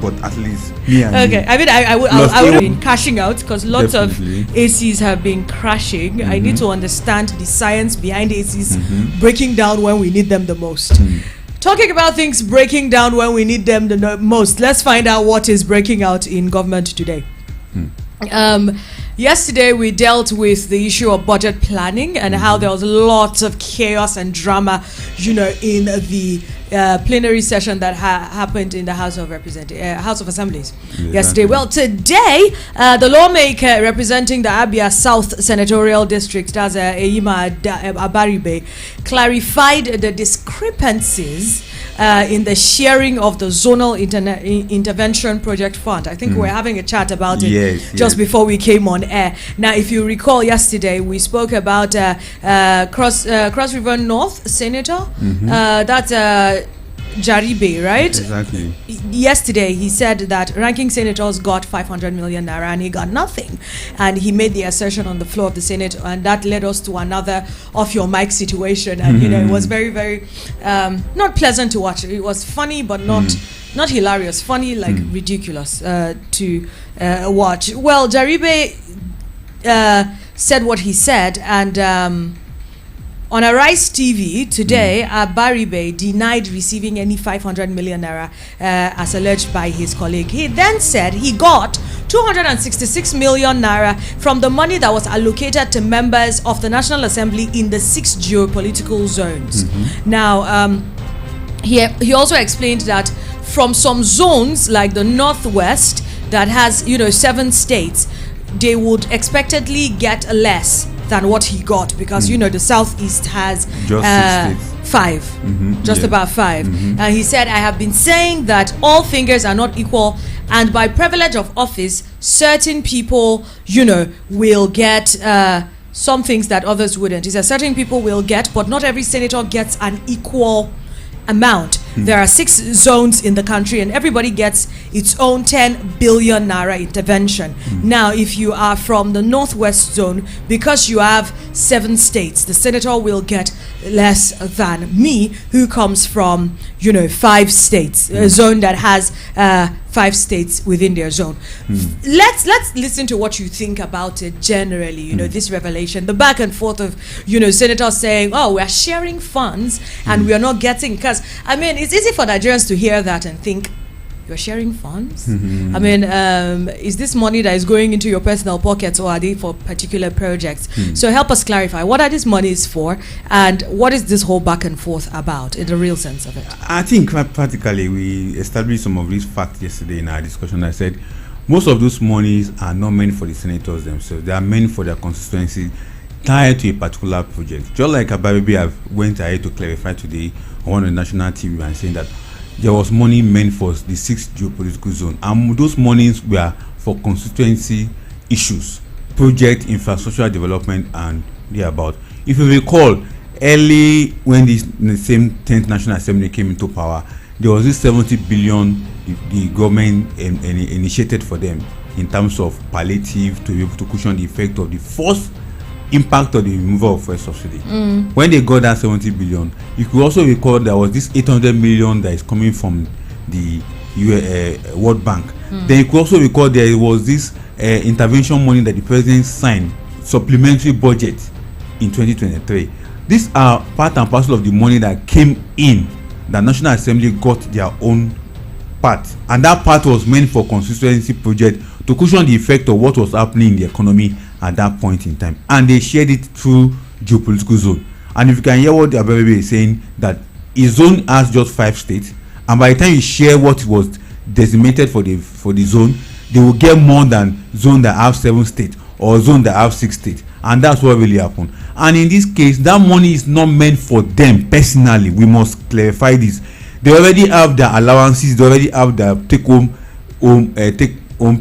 but at least me and okay. you. I mean, I would have been crashing out because lots Definitely. of ACs have been crashing. I need to understand the science behind ACs breaking down when we need them the most. Talking about things breaking down when we need them the most, let's find out what is breaking out in government today. Yesterday we dealt with the issue of budget planning and how there was lots of chaos and drama, in the plenary session that happened in the House of Assemblies yesterday. Well, today the lawmaker representing the Abia South Senatorial District, that's Eyima Abaribe, clarified the discrepancies in the sharing of the zonal intervention project fund. I think we were having a chat about it just before we came on air. Now, if you recall, yesterday we spoke about Cross River North Senator. That's Jaribe, right? Exactly. Yesterday he said that ranking senators got 500 million naira and he got nothing, and he made the assertion on the floor of the Senate, and that led us to another off your mic situation, and it was very, very not pleasant to watch. It was funny but not hilarious, funny, like ridiculous to watch. Well, Jaribe said what he said, and on Arise TV today, Abaribe denied receiving any 500 million naira as alleged by his colleague. He then said he got 266 million naira from the money that was allocated to members of the National Assembly in the 6 geopolitical zones. Now, he also explained that from some zones like the Northwest that has 7 states, they would expectedly get less than what he got, because the Southeast has just 5, just about 5. And he said, I have been saying that all fingers are not equal, and by privilege of office, certain people will get some things that others wouldn't. He said certain people will get, but not every senator gets an equal amount. There are 6 zones in the country, and everybody gets its own 10 billion naira intervention. Now, if you are from the Northwest zone, because you have 7 states, the senator will get less than me, who comes from 5 states, a zone that has 5 states within their zone. Let's listen to what you think about it generally. This revelation, the back and forth of senators saying, oh, we are sharing funds and we are not getting, because I mean, it's easy for Nigerians to hear that and think, you're sharing funds? I mean, is this money that is going into your personal pockets, or are they for particular projects? So help us clarify, what are these monies for, and what is this whole back and forth about in the real sense of it? I think practically we established some of these facts yesterday in our discussion. I said most of those monies are not meant for the senators themselves. They are meant for their constituency, tied to a particular project. Just like Abaribe have went ahead to clarify today on one of the national TV and saying that there was money meant for the 6 geopolitical zone, and those monies were for constituency issues, project, infrastructural development, and thereabout. If you recall, early when the same 10th National Assembly came into power, there was this 70 billion the government initiated for them in terms of palliative to be able to cushion the effect of the first impact of the removal of fuel subsidy. When they got that 70 billion, you could also recall there was this 800 million that is coming from the World Bank. Then you could also recall there was this intervention money that the president signed, supplementary budget in 2023. These are part and parcel of the money that came in. The National Assembly got their own part, and that part was meant for constituency project to cushion the effect of what was happening in the economy at that point in time, and they shared it through geopolitical zone. And if you can hear what the Abaribe is saying, that his zone has just 5 states, and by the time you share what was designated for the zone, they will get more than zone that have 7 states or zone that have 6 states, and that's what really happened. And in this case, that money is not meant for them personally. We must clarify this. They already have their allowances, they already have their take home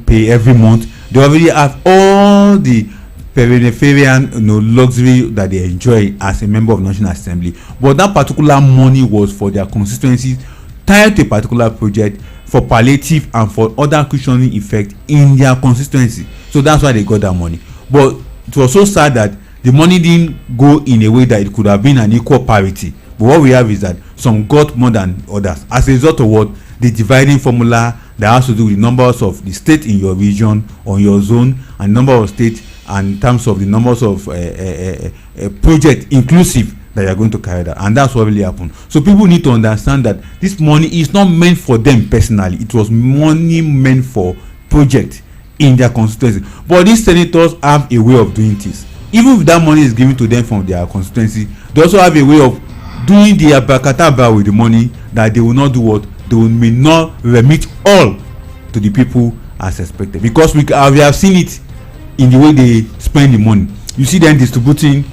pay every month. They already have all the peripheral luxury that they enjoy as a member of National Assembly. But that particular money was for their constituencies, tied to a particular project, for palliative and for other cushioning effect in their constituency. So that's why they got that money. But it was so sad that the money didn't go in a way that it could have been an equal parity. But what we have is that some got more than others as a result of what? The dividing formula that has to do with the numbers of the state in your region or your zone, and number of states, and in terms of the numbers of project inclusive that you are going to carry out. And that's what really happened. So people need to understand that this money is not meant for them personally. It was money meant for project in their constituency. But these senators have a way of doing this. Even if that money is given to them from their constituency, they also have a way of doing the abracadabra with the money, that they will not do what? They may not remit all to the people as expected. Because we have seen it in the way they spend the money. You see them distributing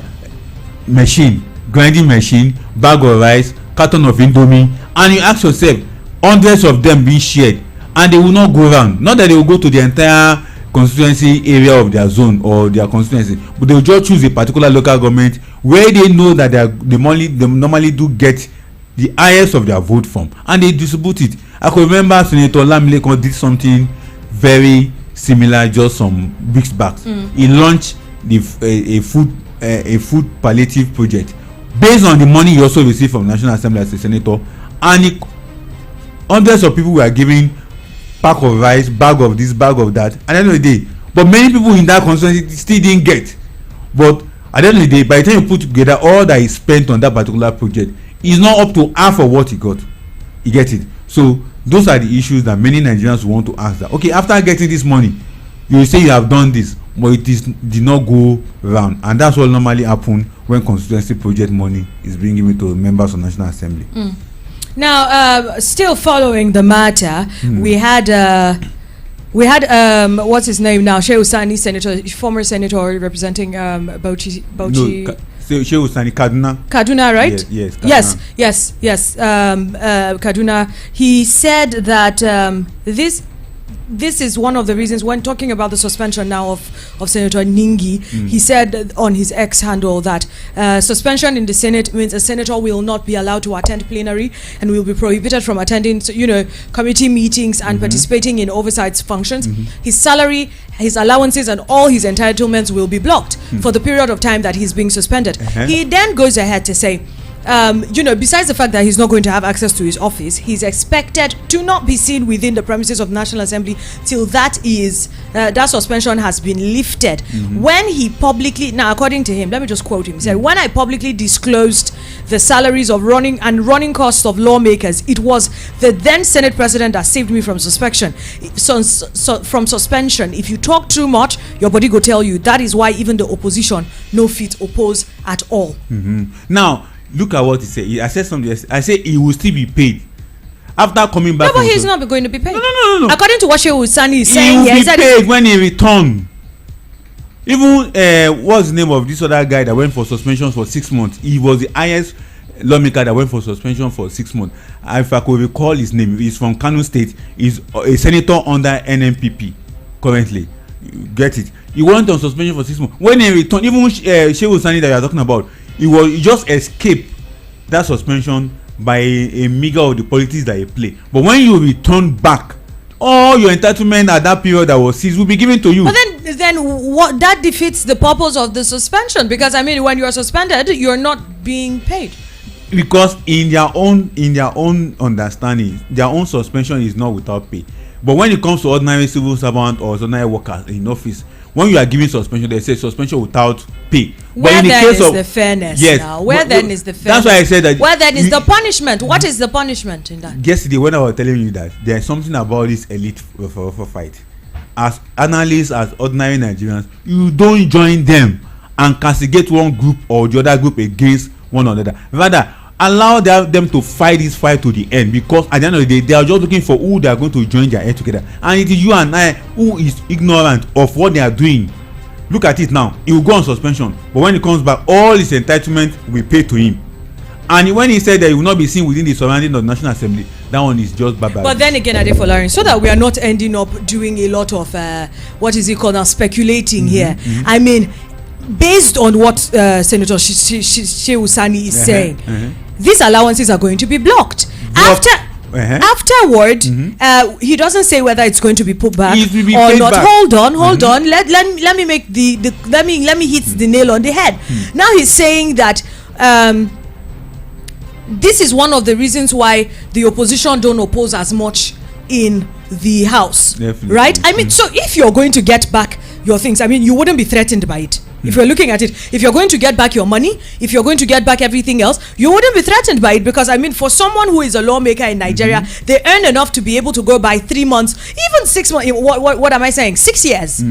machine, grinding machine, bag of rice, carton of indomie, and you ask yourself, hundreds of them being shared, and they will not go around. Not that they will go to the entire constituency area of their zone or their constituency, but they will just choose a particular local government where they know that they normally do get the highest of their vote from, and they distribute it. I could remember Senator Lamilekon did something very similar just some weeks back. He launched a food palliative project based on the money he also received from National Assembly as a senator, and hundreds of people were giving pack of rice, bag of this, bag of that at the end of the day. But many people in that constituency still didn't get. But at the end of the day, by the time you put together all that he spent on that particular project, it's not up to half of what he got. You get it? So those are the issues that many Nigerians want to ask. That okay, after getting this money, you say you have done this, but did not go round, and that's what normally happen when constituency project money is being given to members of National Assembly. Now, still following the matter, we had what's his name now? Shehu Sani, senator, former senator representing Bauchi. No, Shehu Sani, Kaduna, right? Yes. Yes. Kaduna. He said that this is one of the reasons when talking about the suspension now of Senator Ningi. He said on his X handle that suspension in the Senate means a senator will not be allowed to attend plenary and will be prohibited from attending, committee meetings and participating in oversight functions. His salary, his allowances, and all his entitlements will be blocked for the period of time that he's being suspended. He then goes ahead to say, besides the fact that he's not going to have access to his office, he's expected to not be seen within the premises of National Assembly till that suspension has been lifted. When he publicly, now according to him, let me just quote him, he said, when I publicly disclosed the salaries of running costs of lawmakers, it was the then Senate President that saved me from suspension. From suspension, if you talk too much, your body go tell you. That is why even the opposition no fit oppose at all. Now, look at what he said. I said something else. I said he will still be paid after coming back. No, but he's not going to be paid. No. According to what Shehu Sani is saying, he will be paid when he return. Even what's the name of this other guy that went for suspension for 6 months? He was the highest lawmaker that went for suspension for 6 months. If I could recall his name, he's from Kano State. He's a senator under NNPP currently. You get it? He went on suspension for 6 months. When he returned, even Shehu Sani that you are talking about, he just escaped that suspension by a meager of the politics that he play. But when you return back, all your entitlement at that period that was seized will be given to you. But then what, that defeats the purpose of the suspension, because I mean when you are suspended, you're not being paid. Because in their own understanding, their own suspension is not without pay. But when it comes to ordinary civil servant or ordinary workers in office, when you are giving suspension, they say suspension without pay. Where but in then the case is of the fairness yes, now? Where then is the fairness? That's why I said that. Where then is the punishment? What is the punishment in that? Yesterday when I was telling you that there is something about this elite fight. As analysts, as ordinary Nigerians, you don't join them and castigate one group or the other group against one another. Rather, allow them to fight this fight to the end, because at the end of the day they are just looking for who they are going to join their head together, and it is you and I who is ignorant of what they are doing. Look at it now, he will go on suspension, but when he comes back all his entitlement will pay to him, and when he said that he will not be seen within the surrounding of the National Assembly, that one is just barbaric. But then again, Adefolarin, so that we are not ending up doing a lot of what is it called now, speculating here. I mean, based on what Senator Shehu Sani is saying, these allowances are going to be blocked. Afterward, he doesn't say whether it's going to be put back or not. Back. Hold on. Let me make let me hit the nail on the head. Now he's saying that this is one of the reasons why the opposition don't oppose as much in the house. Definitely. Right? I mean, so if you're going to get back your things, I mean, you wouldn't be threatened by it. If you're looking at it, if you're going to get back your money, if you're going to get back everything else, you wouldn't be threatened by it, because I mean, for someone who is a lawmaker in Nigeria, they earn enough to be able to go by 3 months, even 6 months. What am I saying? 6 years.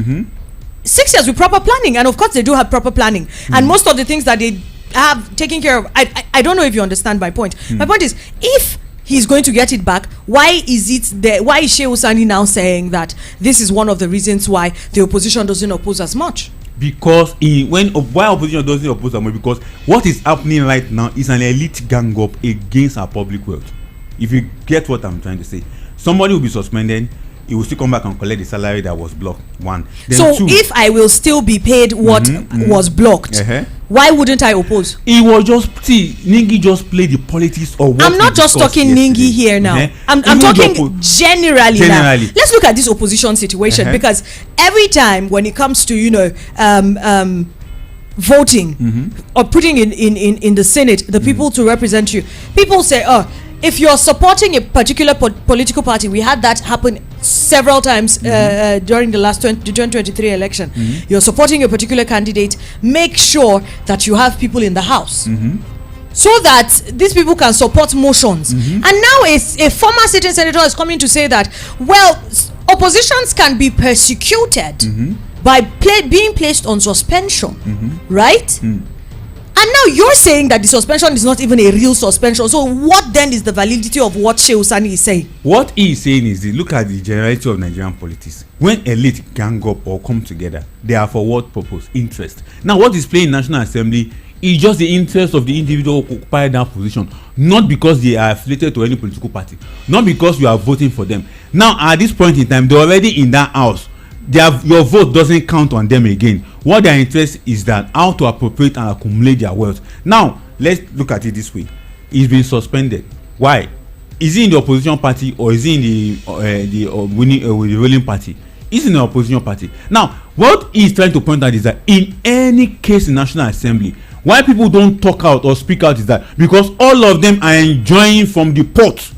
6 years with proper planning, and of course they do have proper planning, and most of the things that they have taken care of. I don't know if you understand my point. My point is, if he's going to get it back, why is it there? Why is Shehu Sani now saying that this is one of the reasons why the opposition doesn't oppose as much? Because why opposition doesn't oppose as much? Because what is happening right now is an elite gang up against our public wealth. If you get what I'm trying to say, somebody will be suspended, he will still come back and collect the salary that was blocked. One. Then so two, if I will still be paid what was blocked, why wouldn't I oppose? It was just, Ningi just played the politics of what I'm not just talking Ningi here now. I'm talking generally now. Let's look at this opposition situation, because every time when it comes to voting or putting in the Senate the people to represent you, people say, oh, if you're supporting a particular political party, we had that happen several times during the last 2023 election. You're supporting a particular candidate, make sure that you have people in the house so that these people can support motions. And now a former sitting senator is coming to say that, well, oppositions can be persecuted by being placed on suspension, right? And now you're saying that the suspension is not even a real suspension. So what then is the validity of what Shehu Sani is saying? What he is saying is, look at the generality of Nigerian politics. When elite gang up or come together, they are for what purpose? Interest. Now what is playing in National Assembly is just the interest of the individual who occupy that position, not because they are affiliated to any political party, not because you are voting for them. Now at this point in time, they're already in that house. Your vote doesn't count on them again. What their interest is that how to appropriate and accumulate their wealth. Now let's look at it this way. He's been suspended. Why? Is he in the opposition party or is he in the ruling party? He's in the opposition party. Now what he's trying to point out is that in any case in National Assembly, why people don't talk out or speak out is that because all of them are enjoying from the pot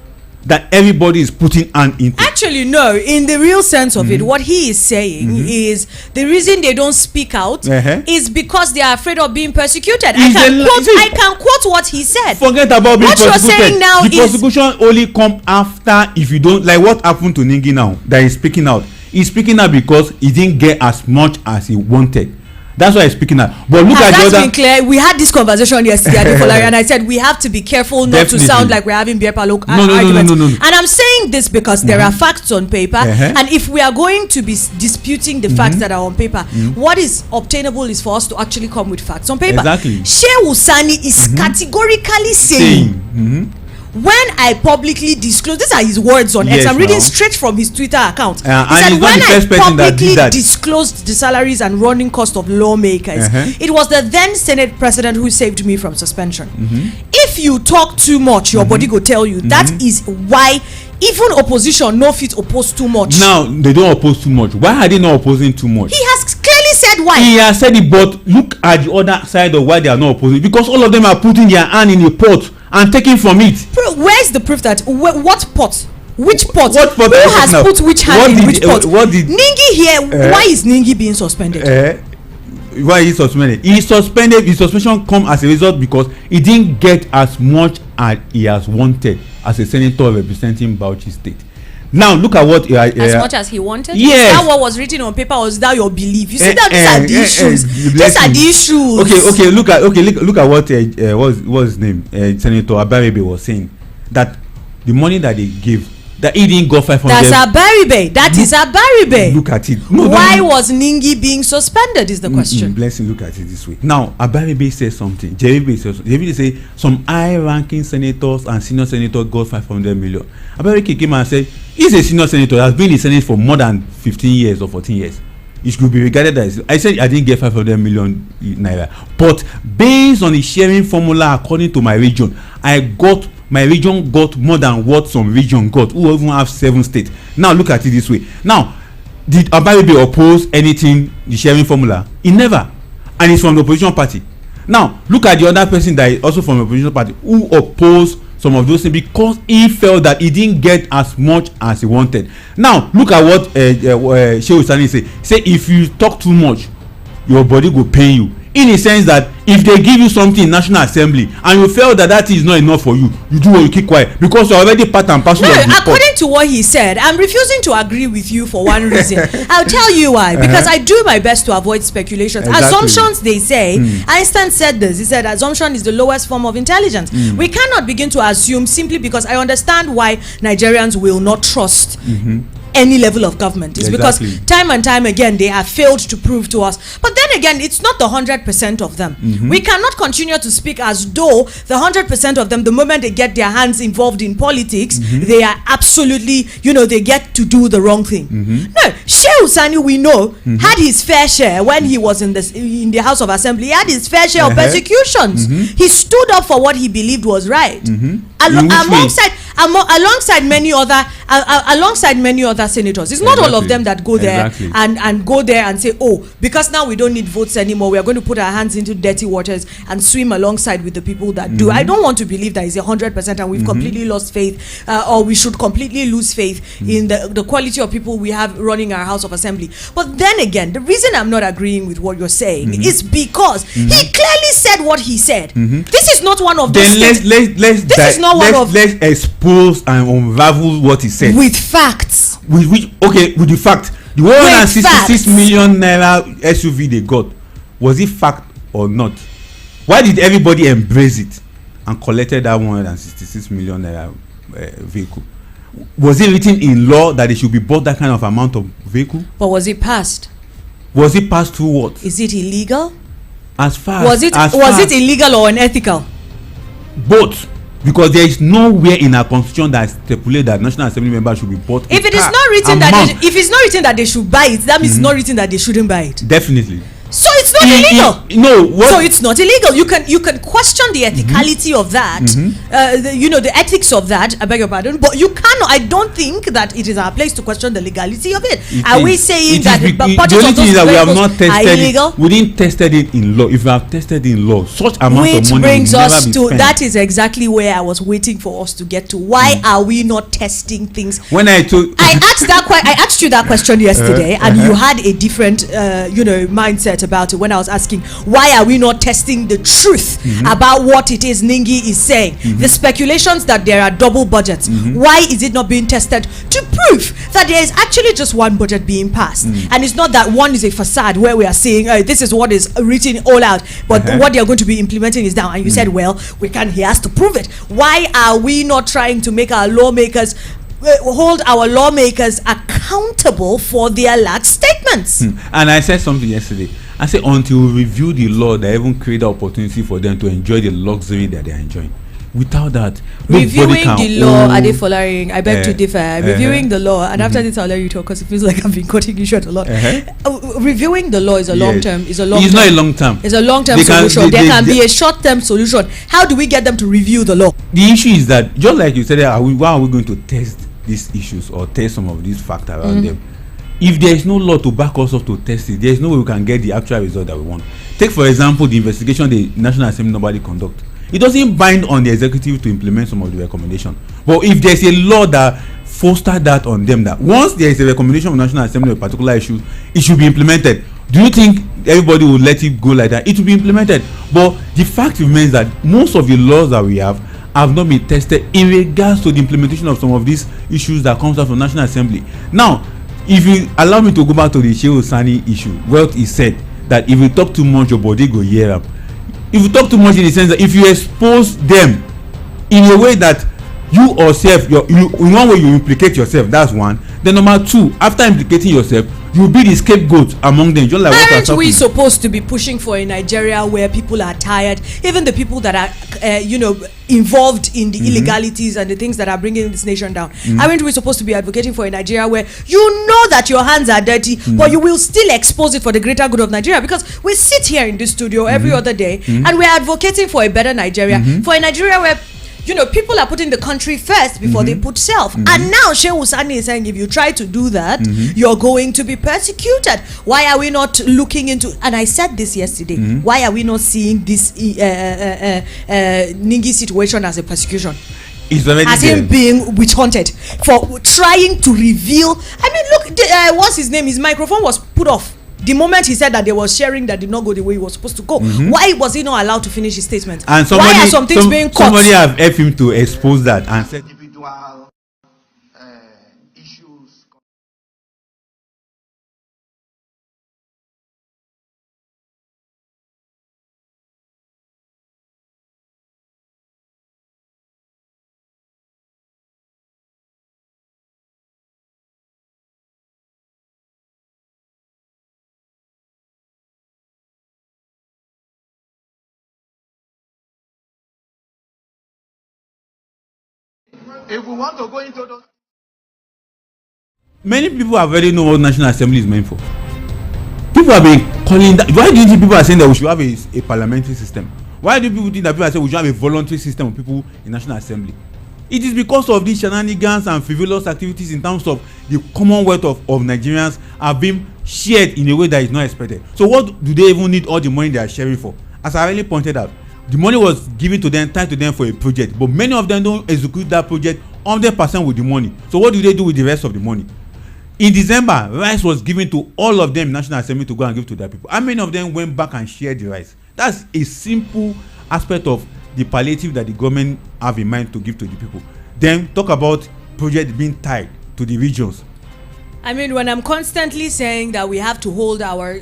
that everybody is putting an into. Actually, no. In the real sense of it, what he is saying is the reason they don't speak out is because they are afraid of being persecuted. I can quote what he said. Forget about being persecuted. What you're saying now the prosecution only come after if you don't like what happened to Ningi now that he's speaking out. He's speaking out because he didn't get as much as he wanted. That's why I'm speaking out. But look at the other. That's been clear. We had this conversation yesterday, and I said we have to be careful not to sound like we're having beer parlor arguments. No. And I'm saying this because there are facts on paper, and if we are going to be disputing the facts that are on paper, what is obtainable is for us to actually come with facts on paper. Exactly. Shehu Sani is categorically saying. When I publicly disclose, these are his words on X. I'm reading straight from his Twitter account. He said, when I publicly disclosed the salaries and running cost of lawmakers, it was the then Senate president who saved me from suspension. If you talk too much, your body go tell you. That is why even opposition no fit oppose too much. Now, they don't oppose too much. Why are they not opposing too much? He has clearly said why. He has said it, but look at the other side of why they are not opposing. Because all of them are putting their hand in a pot and taking from it. Where's the proof that what pot? Which pot? What pot? Who has put which hand in which pot? What did Ningi here? Why is Ningi being suspended? Why is he suspended? He suspended. His suspension come as a result because he didn't get as much as he has wanted as a senator representing Bauchi State. Now look at what as much as he wanted. Yes. Is that what was written on paper, or is that your belief? You see that these are the issues. These are the issues. Okay. Look at what what's his name? Senator Abaribe was saying that the money that they give, that he didn't go 500. That's Abaribe. That is Abaribe. Look at it. Why was Ningi being suspended? Is the question. Blessing. Look at it this way. Now Abaribe says something. Jeremy say some high-ranking senators and senior senators got 500 million. Abaribe came and said he's a senior senator, has been in the Senate for more than 15 years or 14 years. It should be regarded as, I said I didn't get 500 million naira, but based on the sharing formula according to my region, my region got more than what some region got, who even have 7 states. Now look at it this way. Now, did Abaribe oppose anything, the sharing formula? He never. And he's from the opposition party. Now, look at the other person that is also from the opposition party who opposed some of those things because he felt that he didn't get as much as he wanted. Now look at what Shehu Sani say if you talk too much your body go pain you, in a sense that if they give you something in National Assembly and you feel that is not enough for you, you do what you keep quiet because you're already part and parcel of the according to what he said, I'm refusing to agree with you for one reason. I'll tell you why. Because I do my best to avoid speculations. Exactly. Assumptions, they say. Einstein said this. He said assumption is the lowest form of intelligence. We cannot begin to assume simply because I understand why Nigerians will not trust any level of government. It's because time and time again they have failed to prove to us. But then again, it's not the 100% of them. We cannot continue to speak as though the 100% of them, the moment they get their hands involved in politics, they are absolutely, they get to do the wrong thing. No, Shehu Sani, we know, had his fair share when he was in the House of Assembly. He had his fair share of persecutions. He stood up for what he believed was right. Alongside many other senators. It's not all of them that go there and go there and say, oh, because now we don't need votes anymore, we are going to put our hands into dirty waters and swim alongside with the people that do. I don't want to believe that it's 100% and we've completely lost faith, or we should completely lose faith in the quality of people we have running our House of Assembly. But then again, the reason I'm not agreeing with what you're saying is because he clearly said what he said. This is not one of those. Let's expose and unravel what he said with facts. With the fact, the 166 million naira SUV they got, was it fact or not? Why did everybody embrace it and collected that 166 million naira vehicle? Was it written in law that they should be bought that kind of amount of vehicle? But was it passed? Was it passed through what? Is it illegal? Was it illegal or unethical? Both. Because there is nowhere in our constitution that stipulates that National Assembly members should be bought. If it's not written that they should buy it, that means it's not written that they shouldn't buy it. Definitely. So it's not illegal. So it's not illegal. You can question the ethicality of that, the ethics of that. I beg your pardon, but you cannot. I don't think that it is our place to question the legality of it. Are we saying that the budget of those vehicles are illegal? We didn't tested it in law. If we have tested it in law, such amount of money will never be spent. That is exactly where I was waiting for us to get to. Why are we not testing things? When I asked you that question yesterday, and you had a different mindset about it when I was asking why are we not testing the truth about what it is Ningi is saying. The speculations that there are double budgets, why is it not being tested to prove that there is actually just one budget being passed, and it's not that one is a facade where we are saying this is what is written all out, but what they are going to be implementing is down. And you said, well, he has to prove it. Why are we not trying to make our lawmakers hold our lawmakers accountable for their lax statements? And I said something yesterday. I said until we review the law that even create the opportunity for them to enjoy the luxury that they are enjoying. Without that, reviewing the law, Adefolarin, I beg to differ. Reviewing the law, and after this I'll let you talk because it feels like I've been cutting you short a lot. Reviewing the law is a long term. It's not a long term. It's a long term solution. There can be a short term solution. How do we get them to review the law? The issue is that, just like you said, why are we going to test these issues or test some of these facts around them? If there is no law to back us up to test it, there is no way we can get the actual result that we want. Take for example the investigation the National Assembly normally conduct. It doesn't bind on the executive to implement some of the recommendations. But if there's a law that foster that on them, that once there is a recommendation from National Assembly on a particular issue, it should be implemented. Do you think everybody will let it go like that? It will be implemented. But the fact remains that most of the laws that we have not been tested in regards to the implementation of some of these issues that comes out from National Assembly. Now, if you allow me to go back to the Shehu Sani issue, well, he said that if you talk too much, your body go hear up. If you talk too much in the sense that if you expose them in a way that you yourself, in one way you implicate yourself, that's one. Then number two, after implicating yourself, you will be the scapegoat among them. Just like aren't we supposed to be pushing for a Nigeria where people are tired, even the people that are involved in the illegalities and the things that are bringing this nation down? Aren't we supposed to be advocating for a Nigeria where you know that your hands are dirty, but you will still expose it for the greater good of Nigeria? Because we sit here in this studio every other day and we're advocating for a better Nigeria, for a Nigeria where people are putting the country first before they put self. And now Shehu Sani is saying if you try to do that, you're going to be persecuted. Why are we not looking into, and I said this yesterday, why are we not seeing this Ningi situation as a persecution? It's already as there. him being witch hunted for trying to reveal. I mean, look, what's his name? His microphone was put off the moment he said that there was sharing that did not go the way he was supposed to go. Why was he not allowed to finish his statement? And somebody, why are some things being cut? Somebody have helped him to expose that and said individual issues. If we want to go into those, many people have already know what National Assembly is meant for. People have been calling that. Why do you think people are saying that we should have a parliamentary system? Why do people think that people are saying we should have a voluntary system of people in National Assembly? It is because of these shenanigans and frivolous activities in terms of the commonwealth of Nigerians are being shared in a way that is not expected. So what do they even need all the money they are sharing for? As I already pointed out, the money was given to them, tied to them for a project, but many of them don't execute that project 100% with the money. So what do they do with the rest of the money? In December, rice was given to all of them in National Assembly to go and give to their people. How many of them went back and shared the rice? That's a simple aspect of the palliative that the government have in mind to give to the people. Then talk about projects being tied to the regions. I mean, when I'm constantly saying that we have to hold our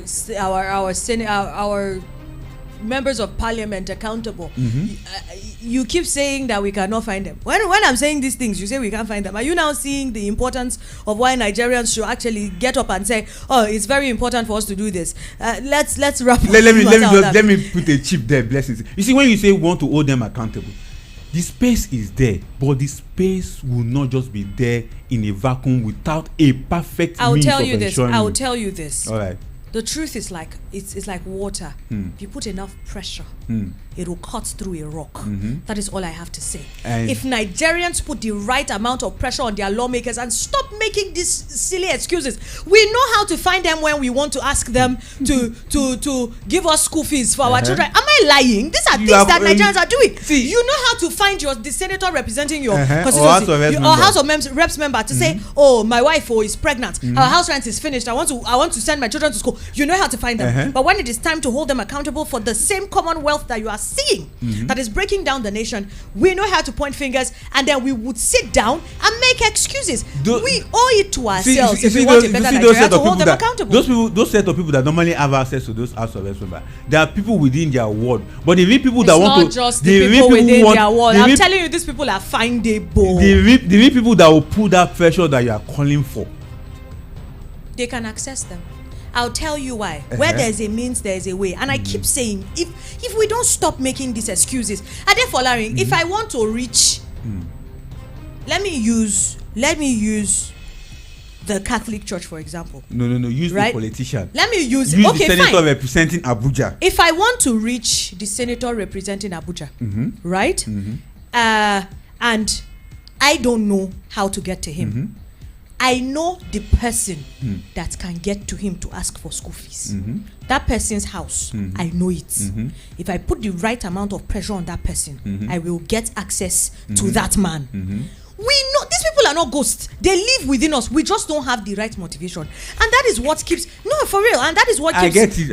members of parliament accountable, you keep saying that we cannot find them. When I'm saying these things, you say we can't find them. Are you now seeing the importance of why Nigerians should actually get up and say, oh, it's very important for us to do this? Let's wrap. Let me put a chip there. Blessings. You see, when you say we want to hold them accountable, the space is there, but the space will not just be there in a vacuum without a perfect means of ensuring. I will tell you this. All right. The truth is like it's like water. If you put enough pressure, it will cut through a rock. That is all I have to say. And if Nigerians put the right amount of pressure on their lawmakers and stop making these silly excuses, we know how to find them when we want to ask them to give us school fees for our children. Am I lying? These are things that Nigerians are doing. See, you know how to find the senator representing your constituency or House of Reps member to say, oh, my wife is pregnant, her house rent is finished, I want to send my children to school. You know how to find them. But when it is time to hold them accountable for the same commonwealth that you are seeing that is breaking down the nation, we know how to point fingers, and then we would sit down and make excuses. We owe it to ourselves if we want a better Nigeria to hold them accountable. Those set of people that normally have access to those House of Reps members, there are people within their ward. But the real people that want to, it's not just the people within their ward. I'm telling you, these people are findable. The real people that will put that pressure that you are calling for, they can access them. I'll tell you why. Where there's a means, there's a way. And I keep saying, if we don't stop making these excuses, Ade Folarin, if I want to reach, let me use the Catholic Church, for example. No. Use the politician. Let me use the senator representing Abuja. If I want to reach the senator representing Abuja, right? And I don't know how to get to him. I know the person that can get to him to ask for school fees. That person's house, I know it. If I put the right amount of pressure on that person, I will get access to that man. We know these people are not ghosts. They live within us. We just don't have the right motivation, and that is what keeps for real. And that is what keeps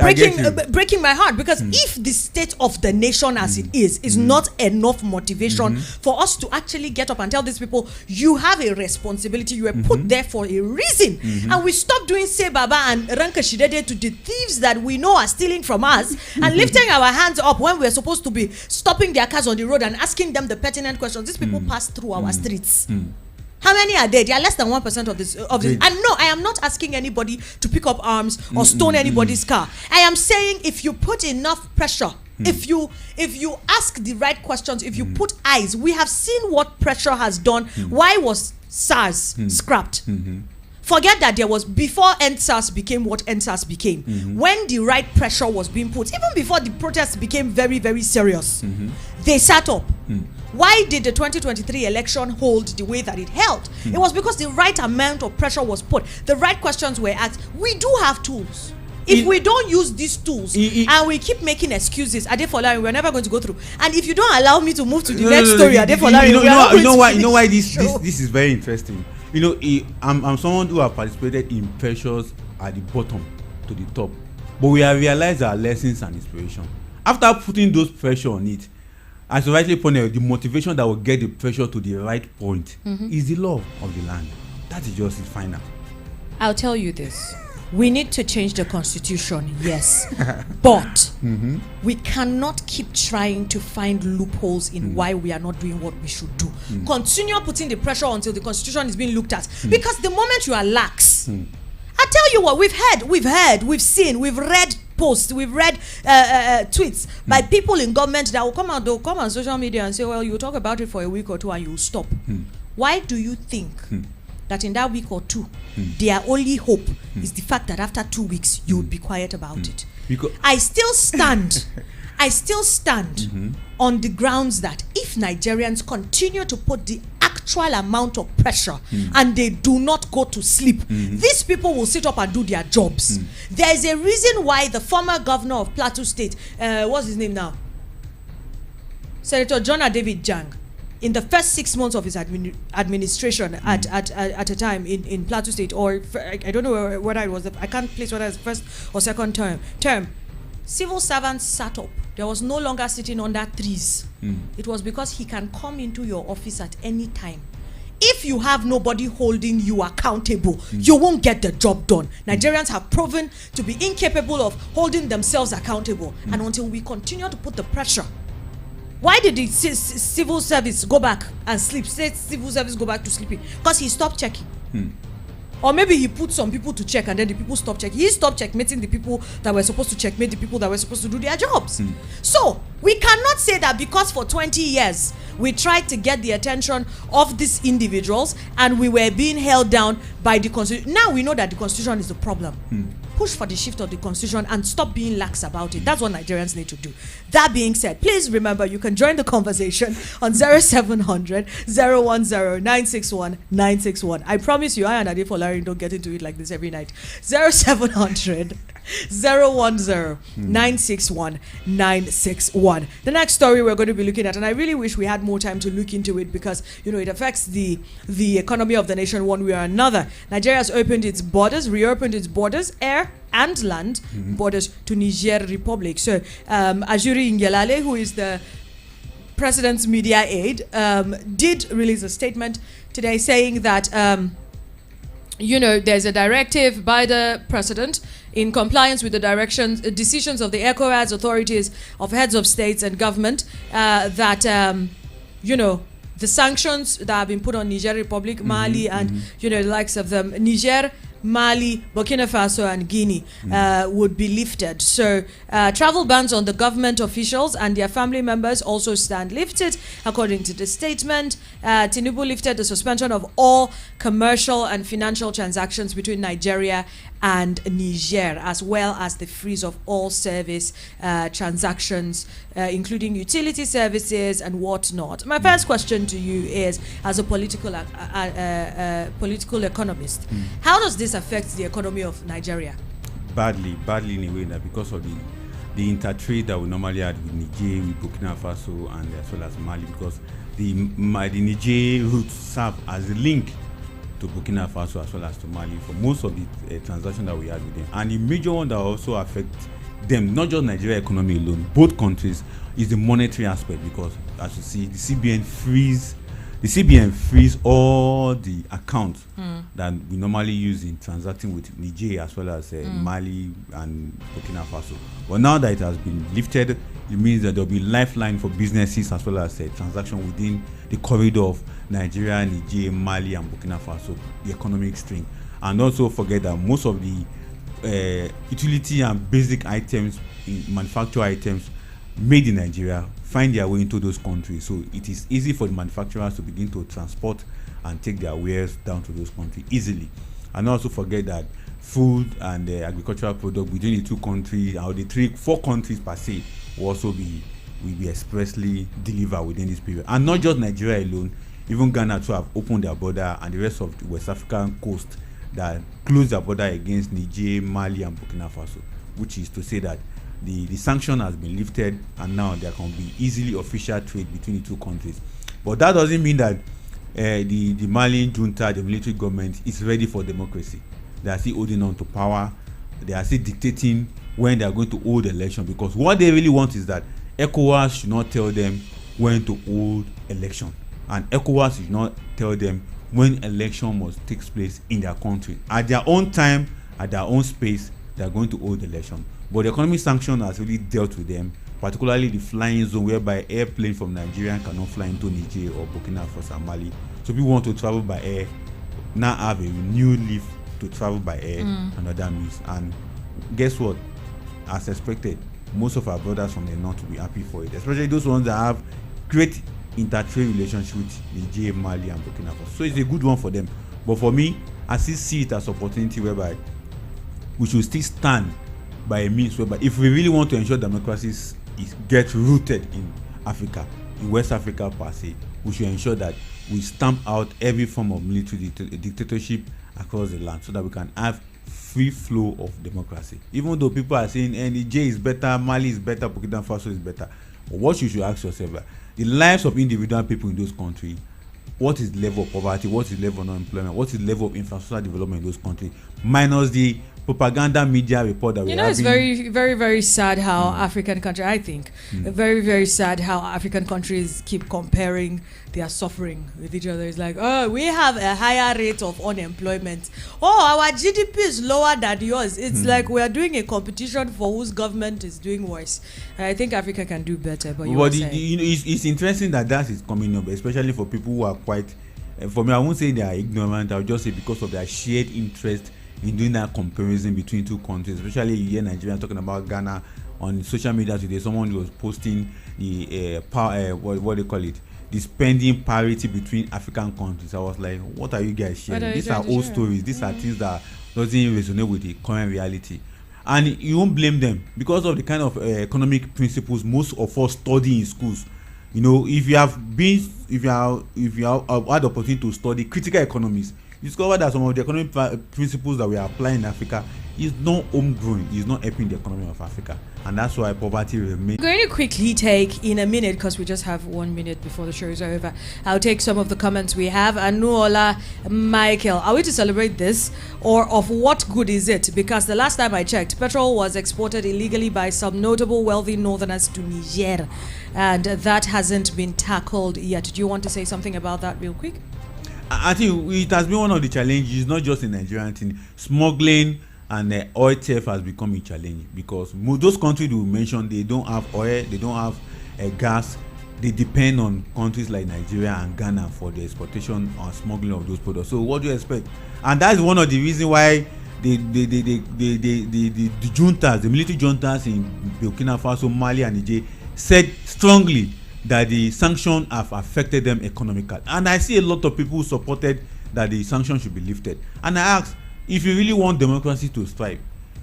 breaking my heart. Because if the state of the nation as it is not enough motivation for us to actually get up and tell these people, you have a responsibility. You were put there for a reason, and we stop doing say baba and ranka shidede to the thieves that we know are stealing from us, and lifting our hands up when we're supposed to be stopping their cars on the road and asking them the pertinent questions. These people pass through our streets. How many are there? They are less than 1% of this. And no, I am not asking anybody to pick up arms or stone anybody's car. I am saying if you put enough pressure, if you ask the right questions, if you put eyes, we have seen what pressure has done. Why was SARS scrapped? Forget that there was before EndSARS became what EndSARS became. When the right pressure was being put, even before the protests became very, very serious, they sat up. Why did the 2023 election hold the way that it held? It was because the right amount of pressure was put. The right questions were asked. We do have tools. If we don't use these tools and we keep making excuses, Adefola, we're never going to go through. And if you don't allow me to move to the next story, Adefola, you know why this is very interesting. I'm someone who have participated in pressures at the bottom to the top, but we have realized our lessons and inspiration. After putting those pressure on it, as you rightly pointed out, the motivation that will get the pressure to the right point is the love of the land. That is just it, final. I'll tell you this. We need to change the constitution, yes. But we cannot keep trying to find loopholes in why we are not doing what we should do. Continue putting the pressure until the constitution is being looked at. Because the moment you are lax, I tell you what, we've seen, we've read posts, we've read tweets by people in government that will come out, they'll come on social media and say, well, you talk about it for a week or two and you'll stop. Why do you think that in that week or two, their only hope is the fact that after 2 weeks, you would be quiet about it? Because I still stand on the grounds that if Nigerians continue to put the actual amount of pressure and they do not go to sleep, these people will sit up and do their jobs. There is a reason why the former governor of Plateau State, what's his name now? Senator John David Jang, in the first 6 months of his administration at a time in Plateau State, or I don't know whether it was, I can't place whether it's first or second term, civil servants sat up. There was no longer sitting under trees. It was because he can come into your office at any time. If you have nobody holding you accountable, you won't get the job done. Nigerians have proven to be incapable of holding themselves accountable. And until we continue to put the pressure, why did the civil service go back and sleep? Say civil service go back to sleeping because he stopped checking. Or maybe he put some people to check and then the people stopped checking. He stopped checkmating the people that were supposed to checkmate the people that were supposed to do their jobs. So we cannot say that because for 20 years we tried to get the attention of these individuals and we were being held down by the constitution. Now we know that the constitution is the problem. Push for the shift of the constitution and stop being lax about it. That's what Nigerians need to do. That being said, please remember you can join the conversation on 0700 010 961 961. I promise you, I and Adefola don't get into it like this every night. 0700 010 961 961. The next story we're going to be looking at, and I really wish we had more time to look into it because it affects the economy of the nation one way or another. Nigeria has reopened its borders, air and land borders to Niger Republic. So Ajuri Ngelale, who is the president's media aide, did release a statement today saying that there's a directive by the president in compliance with the decisions of the ECOWAS authorities of heads of states and government that the sanctions that have been put on Niger Republic, Mali, and the likes of them, Niger, Mali, Burkina Faso, and Guinea would be lifted. So travel bans on the government officials and their family members also stand lifted, according to the statement. Tinubu lifted the suspension of all commercial and financial transactions between Nigeria and Niger, as well as the freeze of all service transactions, including utility services and whatnot. My first question to you is, as a political economist, how does this affect the economy of Nigeria? Badly in a way that because of the intertrade that we normally had with Niger, with Burkina Faso, and as well as Mali, because the Niger routes serve as a link to Burkina Faso as well as to Mali for most of the transactions that we had with them. And the major one that also affects them, not just Nigeria economy alone, both countries, is the monetary aspect, because as you see, the CBN frees all the accounts that we normally use in transacting with Niger as well as Mali and Burkina Faso. But now that it has been lifted, it means that there will be lifeline for businesses as well as transaction within the corridor of Nigeria, Niger, Mali, and Burkina Faso, the economic string. And also forget that most of the utility and basic items, manufactured items made in Nigeria, find their way into those countries. So it is easy for the manufacturers to begin to transport and take their wares down to those countries easily. And also forget that food and agricultural product within the two countries, or the 4 countries per se, will also be expressly delivered within this period. And not just Nigeria alone, even Ghana too have opened their border, and the rest of the West African coast that close their border against Niger, Mali, and Burkina Faso. which is to say that the sanction has been lifted and now there can be easily official trade between the two countries. But that doesn't mean that the Malian junta, the military government, is ready for democracy. They are still holding on to power. They are still dictating when they are going to hold election, because what they really want is that ECOWAS should not tell them when to hold election, and ECOWAS should not tell them when election must take place in their country. At their own time, at their own space, they are going to hold election. But the economic sanction has really dealt with them, particularly the flying zone, whereby airplane from Nigeria cannot fly into Niger or Burkina Faso and Mali. So people want to travel by air now have a new leaf to travel by air and other means. And guess what? As expected, most of our brothers from the north will be happy for it, especially those ones that have great inter-trade relationship with Niger, Mali, and Burkina Faso. So it's a good one for them. But for me, I still see it as opportunity whereby we should still stand by a means whereby if we really want to ensure democracy gets rooted in Africa, in West Africa per se, we should ensure that we stamp out every form of military dictatorship across the land, so that we can have free flow of democracy. Even though people are saying Niger is better, Mali is better, Burkina Faso is better, but what you should ask yourself, the lives of individual people in those countries, what is the level of poverty, what is the level of unemployment, what is the level of infrastructure development in those countries, minus the propaganda media report that we have. It's very, very, very sad how African countries, I think, very, very sad how African countries keep comparing their suffering with each other. It's like, oh, we have a higher rate of unemployment. Oh, our GDP is lower than yours. It's like we are doing a competition for whose government is doing worse. And I think Africa can do better. But it's interesting that is coming up, especially for people who are quite, for me, I won't say they are ignorant. I'll just say because of their shared interest in doing that comparison between two countries, especially here Nigerians talking about Ghana on social media today. Someone was posting the what they call it, the spending parity between African countries. I was like, what are you guys sharing? These are old stories. These are things that doesn't resonate with the current reality. And you won't blame them because of the kind of economic principles most of us study in schools. You know, if you have had the opportunity to study critical economics, you discover that some of the economic principles that we are applying in Africa is not homegrown, is not helping the economy of Africa, and that's why poverty remains. I'm going to quickly take in a minute, because we just have 1 minute before the show is over. I'll take some of the comments we have. Anuola Michael, are we to celebrate this, or of what good is it? Because the last time I checked, petrol was exported illegally by some notable wealthy northerners to Niger, and that hasn't been tackled yet. Do you want to say something about that real quick? I think it has been one of the challenges, not just in Nigerian thing. Smuggling and oil theft has become a challenge, because those countries we mentioned, they don't have oil, they don't have gas. They depend on countries like Nigeria and Ghana for the exportation and smuggling of those products. So what do you expect? And that's one of the reasons why the juntas, the military juntas in Burkina Faso, Mali, and Niger said strongly that the sanctions have affected them economically. And I see a lot of people who supported that the sanctions should be lifted. And I ask, if you really want democracy to thrive,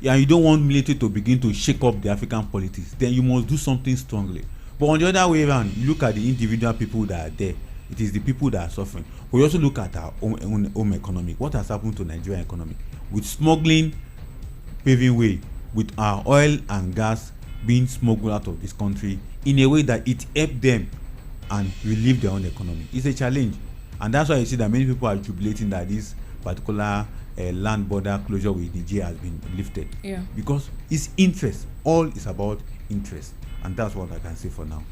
and you don't want military to begin to shake up the African politics, then you must do something strongly. But on the other way around, you look at the individual people that are there. It is the people that are suffering. We also look at our own economy. What has happened to Nigerian economy? With smuggling paving way, with our oil and gas being smuggled out of this country in a way that it helped them and relieve their own economy. It's a challenge. And that's why you see that many people are jubilating that this particular land border closure with Niger has been lifted. Yeah. Because it's interest. All is about interest. And that's what I can say for now.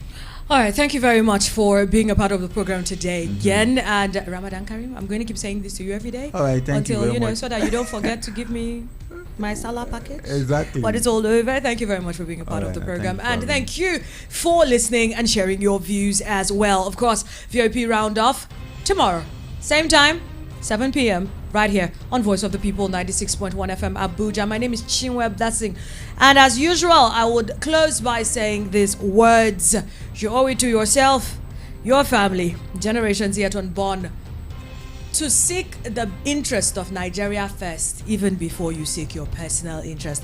All right, thank you very much for being a part of the program today again. And Ramadan Karim, I'm going to keep saying this to you every day. All right, thank you very much. So that you don't forget to give me my Salah package. Exactly. But it's all over. Thank you very much for being a part of the program. And thank you for listening and sharing your views as well. Of course, VIP round-off tomorrow. Same time, 7 p.m. right here on Voice of the People, 96.1 FM Abuja. My name is Chinwe Blessing. And as usual, I would close by saying these words. You owe it to yourself, your family, generations yet unborn, to seek the interest of Nigeria first, even before you seek your personal interest.